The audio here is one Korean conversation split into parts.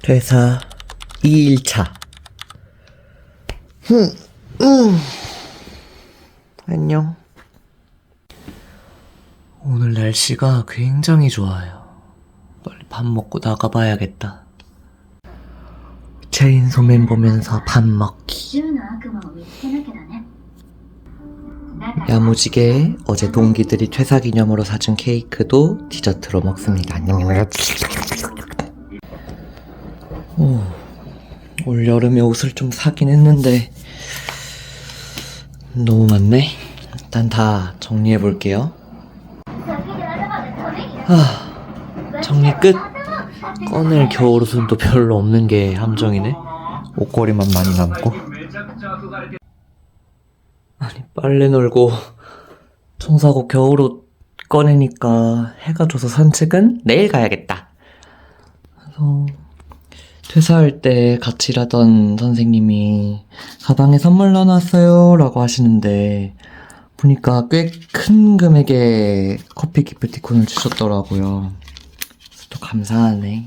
퇴사 2일차. 안녕. 오늘 날씨가 굉장히 좋아요. 빨리 밥 먹고 나가봐야겠다. 체인소맨 보면서 밥 먹기. 야무지게 어제 동기들이 퇴사 기념으로 사준 케이크도 디저트로 먹습니다. 올 여름에 옷을 좀 사긴 했는데 너무 많네. 일단 다 정리해 볼게요. 정리 끝. 꺼낼 겨울옷은 또 별로 없는 게 함정이네. 옷걸이만 많이 남고. 아니, 빨래 널고 청소하고 겨울옷 꺼내니까 해가 져서 산책은 내일 가야겠다. 그래서 퇴사할 때 같이 일하던 선생님이 가방에 선물 넣어놨어요 라고 하시는데 보니까 꽤 큰 금액의 커피 기프티콘을 주셨더라고요. 또 감사하네.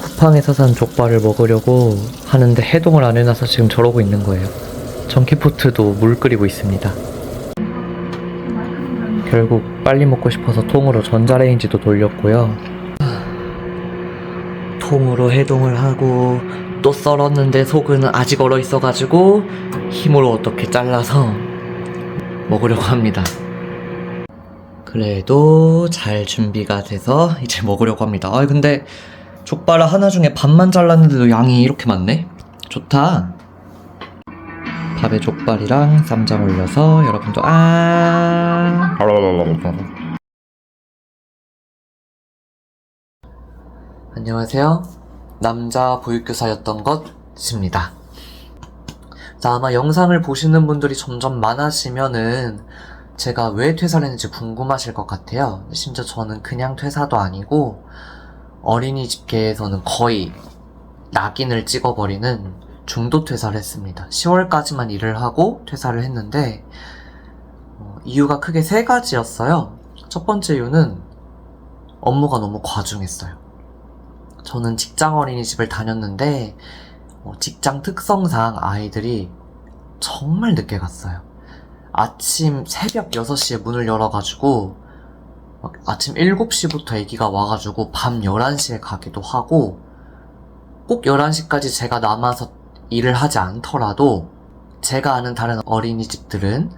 쿠팡에서 산 족발을 먹으려고 하는데 해동을 안 해놔서 지금 저러고 있는 거예요. 전기포트도 물 끓이고 있습니다. 결국 빨리 먹고 싶어서 통으로 전자레인지도 돌렸고요. 통으로 해동을 하고 또 썰었는데 속은 아직 얼어 있어가지고 힘으로 어떻게 잘라서 먹으려고 합니다. 그래도 잘 준비가 돼서 이제 먹으려고 합니다. 근데 족발 하나 중에 반만 잘랐는데도 양이 이렇게 많네? 좋다. 밥에 족발이랑 쌈장 올려서 여러분도 안녕하세요. 남자 보육교사였던 것입니다. 자, 아마 영상을 보시는 분들이 점점 많아지면은 제가 왜 퇴사를 했는지 궁금하실 것 같아요. 심지어 저는 그냥 퇴사도 아니고 어린이집계에서는 거의 낙인을 찍어버리는 중도 퇴사를 했습니다. 10월까지만 일을 하고 퇴사를 했는데 이유가 크게 3가지였어요. 첫 번째 이유는 업무가 너무 과중했어요. 저는 직장 어린이집을 다녔는데 직장 특성상 아이들이 정말 늦게 갔어요. 아침 새벽 6시에 문을 열어가지고 아침 7시부터 애기가 와가지고 밤 11시에 가기도 하고 꼭 11시까지 제가 남아서 일을 하지 않더라도 제가 아는 다른 어린이집들은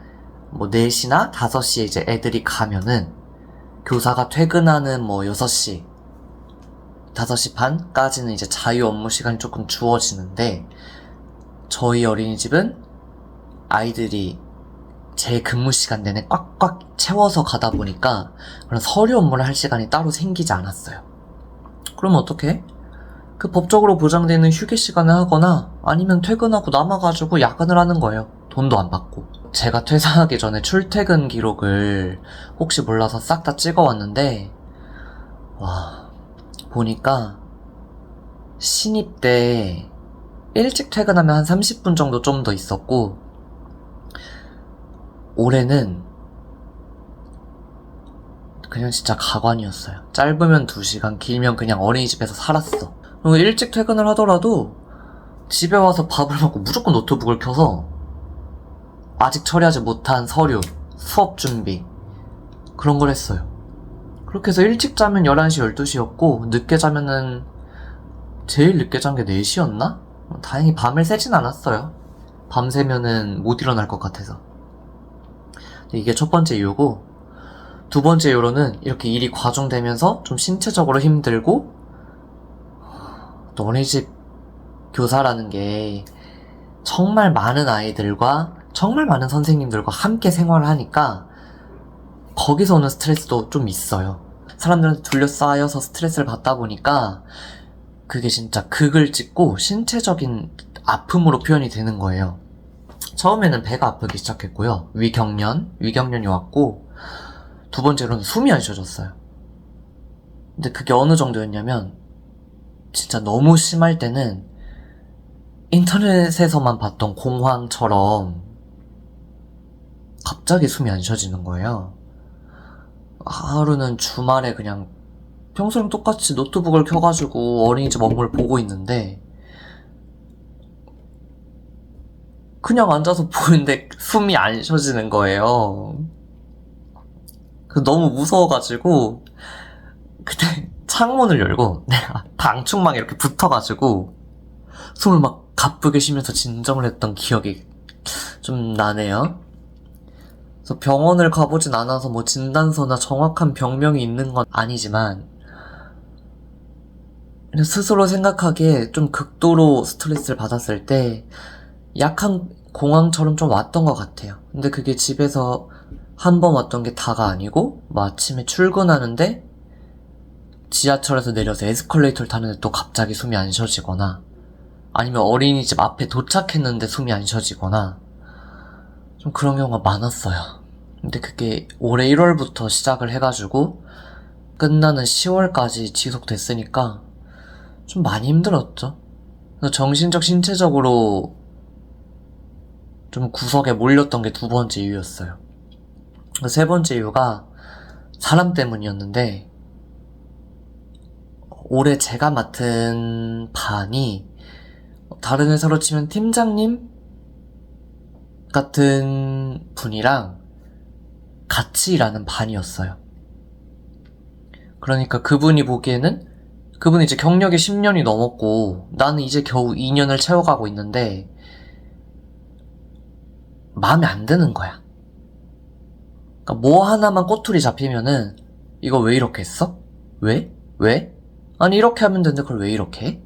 4시나 5시에 이제 애들이 가면은 교사가 퇴근하는 6시 5시 반까지는 이제 자유 업무 시간이 조금 주어지는데 저희 어린이집은 아이들이 제 근무 시간 내내 꽉꽉 채워서 가다 보니까 그런 서류 업무를 할 시간이 따로 생기지 않았어요. 그러면 어떡해? 그 법적으로 보장되는 휴게 시간에 하거나 아니면 퇴근하고 남아가지고 야근을 하는 거예요. 돈도 안 받고. 제가 퇴사하기 전에 출퇴근 기록을 혹시 몰라서 싹 다 찍어왔는데 보니까 신입 때 일찍 퇴근하면 한 30분 정도 좀 더 있었고 올해는 그냥 진짜 가관이었어요. 짧으면 2시간, 길면 그냥 어린이집에서 살았어. 그리고 일찍 퇴근을 하더라도 집에 와서 밥을 먹고 무조건 노트북을 켜서 아직 처리하지 못한 서류, 수업 준비 그런 걸 했어요. 그렇게 해서 일찍 자면 11시, 12시였고 늦게 자면은 제일 늦게 잔 게 4시였나? 다행히 밤을 새진 않았어요. 밤새면은 못 일어날 것 같아서. 이게 첫 번째 이유고 두 번째 이유로는 이렇게 일이 과중되면서 좀 신체적으로 힘들고 또 어린이집 교사라는 게 정말 많은 아이들과 정말 많은 선생님들과 함께 생활을 하니까 거기서 오는 스트레스도 좀 있어요. 사람들한테 둘러싸여서 스트레스를 받다 보니까 그게 진짜 극을 찍고 신체적인 아픔으로 표현이 되는 거예요. 처음에는 배가 아프기 시작했고요. 위경련이 왔고 두 번째로는 숨이 안 쉬어졌어요. 근데 그게 어느 정도였냐면 진짜 너무 심할 때는 인터넷에서만 봤던 공황처럼 갑자기 숨이 안 쉬어지는 거예요. 하루는 주말에 그냥 평소랑 똑같이 노트북을 켜가지고 어린이집 업무를 보고 있는데 그냥 앉아서 보는데 숨이 안 쉬어지는 거예요. 너무 무서워가지고 그때 창문을 열고 내가 방충망에 이렇게 붙어가지고 숨을 막 가쁘게 쉬면서 진정을 했던 기억이 좀 나네요. 그래서 병원을 가보진 않아서 뭐 진단서나 정확한 병명이 있는 건 아니지만 스스로 생각하기에 좀 극도로 스트레스를 받았을 때 약한 공황처럼 좀 왔던 것 같아요. 근데 그게 집에서 한 번 왔던 게 다가 아니고 뭐 아침에 출근하는데 지하철에서 내려서 에스컬레이터를 타는데 또 갑자기 숨이 안 쉬어지거나 아니면 어린이집 앞에 도착했는데 숨이 안 쉬어지거나 좀 그런 경우가 많았어요. 근데 그게 올해 1월부터 시작을 해가지고 끝나는 10월까지 지속됐으니까 좀 많이 힘들었죠. 그래서 정신적, 신체적으로 좀 구석에 몰렸던 게 두 번째 이유였어요. 세 번째 이유가 사람 때문이었는데 올해 제가 맡은 반이 다른 회사로 치면 팀장님 같은 분이랑 같이 일하는 반이었어요. 그러니까 그분이 보기에는 그분이 이제 경력이 10년이 넘었고 나는 이제 겨우 2년을 채워가고 있는데 마음에 안 드는 거야. 그러니까 뭐 하나만 꼬투리 잡히면은 이거 왜 이렇게 했어? 왜? 왜? 아니 이렇게 하면 되는데 그걸 왜 이렇게 해?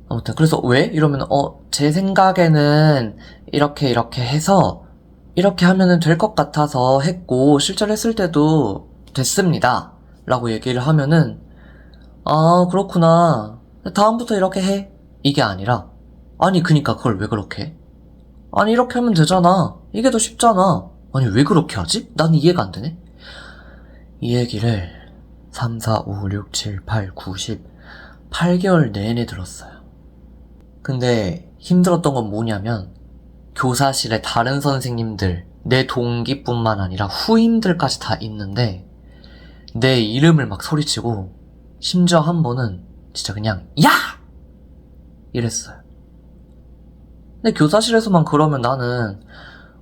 아무튼 그래서 왜? 이러면 제 생각에는 이렇게 해서 이렇게 하면은 될 것 같아서 했고 실제로 했을 때도 됐습니다 라고 얘기를 하면은 아 그렇구나 다음부터 이렇게 해 이게 아니라 아니 그니까 그걸 왜 그렇게 해? 아니 이렇게 하면 되잖아 이게 더 쉽잖아 아니 왜 그렇게 하지? 난 이해가 안 되네. 이 얘기를 3, 4, 5, 6, 7, 8, 9, 10 8개월 내내 들었어요. 근데 힘들었던 건 뭐냐면 교사실에 다른 선생님들 내 동기뿐만 아니라 후임들까지 다 있는데 내 이름을 막 소리치고 심지어 한 번은 진짜 그냥 야! 이랬어요. 근데 교사실에서만 그러면 나는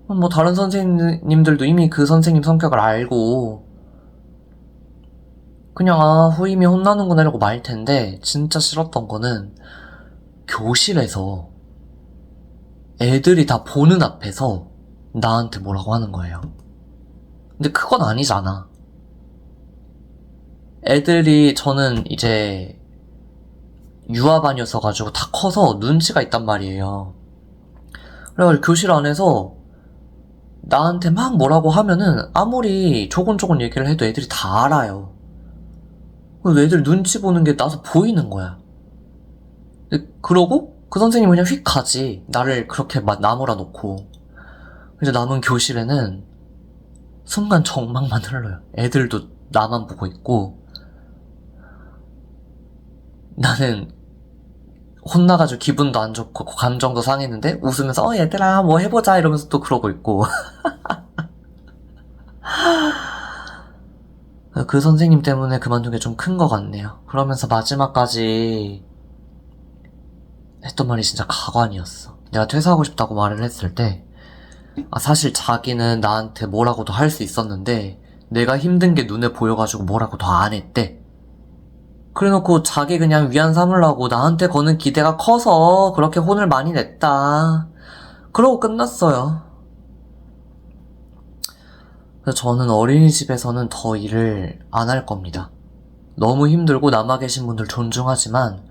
뭐 다른 선생님들도 이미 그 선생님 성격을 알고 그냥 후임이 혼나는구나 이러고 말 텐데 진짜 싫었던 거는 교실에서 애들이 다 보는 앞에서 나한테 뭐라고 하는 거예요. 근데 그건 아니잖아. 애들이 저는 이제 유아반이었어가지고 다 커서 눈치가 있단 말이에요. 그래가지고 교실 안에서 나한테 막 뭐라고 하면은 아무리 조곤조곤 얘기를 해도 애들이 다 알아요. 그래서 애들 눈치 보는 게 나서 보이는 거야. 그러고 그 선생님은 그냥 휙 가지. 나를 그렇게 나무라 놓고. 이제 남은 교실에는 순간 정막만 흘러요. 애들도 나만 보고 있고 나는 혼나가지고 기분도 안 좋고 감정도 상했는데 웃으면서 얘들아 뭐 해보자 이러면서 또 그러고 있고 그 선생님 때문에 그만둔 게 좀 큰 것 같네요. 그러면서 마지막까지 했던 말이 진짜 가관이었어. 내가 퇴사하고 싶다고 말을 했을 때 사실 자기는 나한테 뭐라고도 할 수 있었는데 내가 힘든 게 눈에 보여가지고 뭐라고 더 안 했대. 그래놓고 자기 그냥 위안 삼으려고 나한테 거는 기대가 커서 그렇게 혼을 많이 냈다. 그러고 끝났어요. 그래서 저는 어린이집에서는 더 일을 안 할 겁니다. 너무 힘들고 남아 계신 분들 존중하지만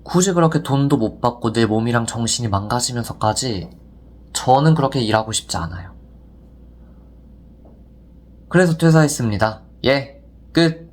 굳이 그렇게 돈도 못 받고 내 몸이랑 정신이 망가지면서까지 저는 그렇게 일하고 싶지 않아요. 그래서 퇴사했습니다. 예, 끝.